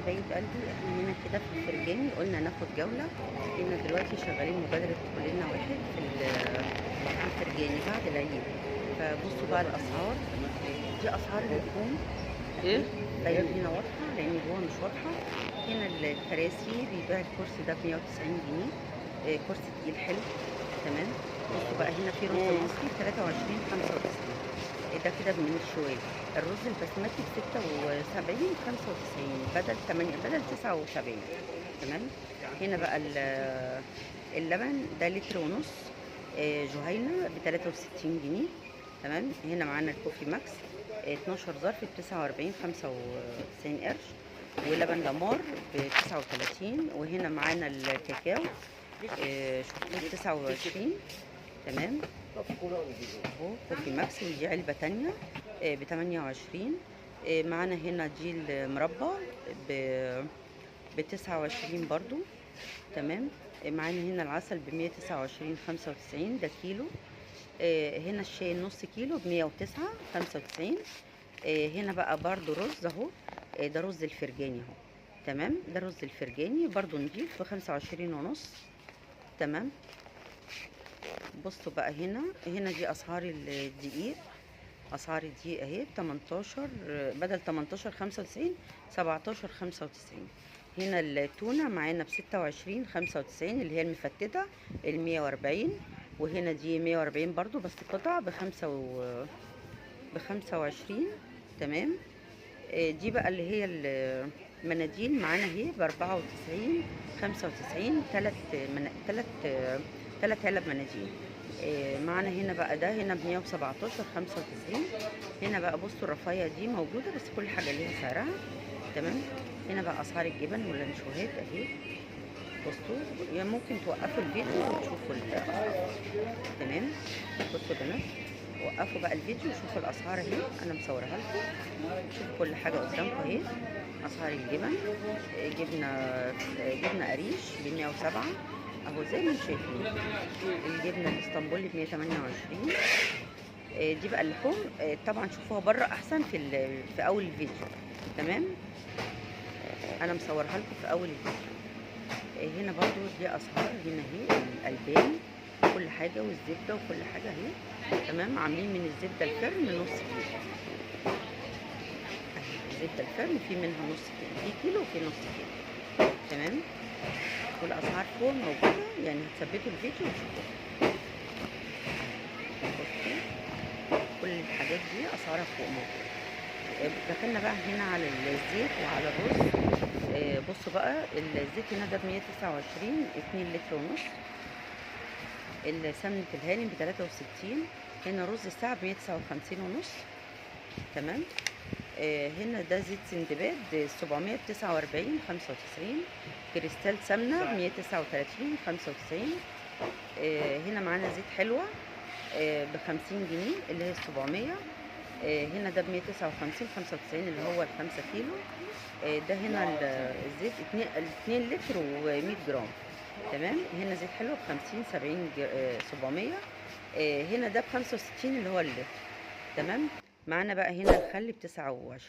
حبايب قلبي، احنا هنا كده في الفرجاني قلنا ناخد جولة. هنا دلوقتي شغالين مبادرة كلنا واحد في الفرجاني بعد العيد. فبصوا بقى الأسعار، دي أسعار اللحوم ايه؟ أهي. باين هنا واضحة لأن جوه مش واضحة. هنا الكراسي بيبيع الكرسي ده ب190 جنيه. كرسي تقيل حلو تمام. بصوا بقى هنا في رز مصري 23.95. ده كده من الشوال. الرز البسمتي ب76 95 بدل 8 بدل 79 تمام. هنا بقى اللبن ده لتر ونص. جهينة ب63 جنيه تمام. هنا معانا الكوفي ماكس 12 ظرف ب49 95 قرش. ولبن لامار ب39. وهنا معانا الكاكاو شوكولاته 29 تمام. اهو كوفي ماكس، ودي علبة تانية ب28. معانا هنا دي المربى ب29 برضو تمام. معانا هنا العسل ب129.95 ده كيلو. هنا الشاي نص كيلو ب109.95. هنا بقى برضو رز اهو. ده رز الفرجاني اهو تمام. ده رز الفرجاني برضو نضيف ب25.5 تمام. بصوا بقى هنا دي اسعار الدقيق. اسعار الدقيق اهي ب 18 بدل 18.95 17.95. هنا التونه معانا ب26.95 اللي هي المفتته ال140. وهنا دي 140 برضو بس قطع ب25 تمام. دي بقى اللي هي المناديل معانا اهي ب94.95 تلات علب مناديل. معانا هنا بقى ده هنا ب117.95. هنا بقى بصوا الرفاية دي موجودة بس كل حاجة ليها سعرها تمام. هنا بقى أسعار الجبن والانشوهات اهي. بصوا يعني ممكن توقفوا الفيديو وتشوفوا الأسعار تمام. بصوا يا بنات، وقفوا بقى الفيديو وشوفوا الأسعار اهي، أنا مصورها لكم. شوفوا كل حاجة قدامكم اهي. أسعار الجبن، جبنة قريش ب107 اهو زي ما انتم شايفين. الجبنه الاسطنبولي ب128. دي بقى اللحوم. طبعا شوفوها بره احسن في اول الفيديو تمام. انا مصورها لكم في اول الفيديو. هنا برضو دي اسعار. هنا اهي الالبان كل حاجه والزبده وكل حاجه اهي تمام. عاملين من الزبده الفرن نص كيلو. الزبده الفرن في منها نص كيلو، في كيلو وفي نص كيلو تمام. والاسعار فوق موجوده يعني هتثبتوا الفيديو وتشوفوها. بصوا كل الحاجات دي اسعارها فوق موجوده. دخلنا بقى هنا على الزيت وعلى الرز. بصوا بقى الزيت هنا ده ب129 2 لتر ونص. سمنة الهانم ب63. هنا رز الساعة ب159.5 تمام. هنا ده زيت سندباد 700 ب49.95. كريستال سمنة ب139.95. هنا معانا زيت حلوة ب50 جنيه اللي هي 700. هنا ده ب159.95 اللي هو ال5 كيلو. ده هنا الزيت 2 لتر و100 جرام تمام. هنا زيت حلو ب50 70 700. هنا ده ب65 اللي هو اللتر تمام. معانا بقى هنا الخل ب29.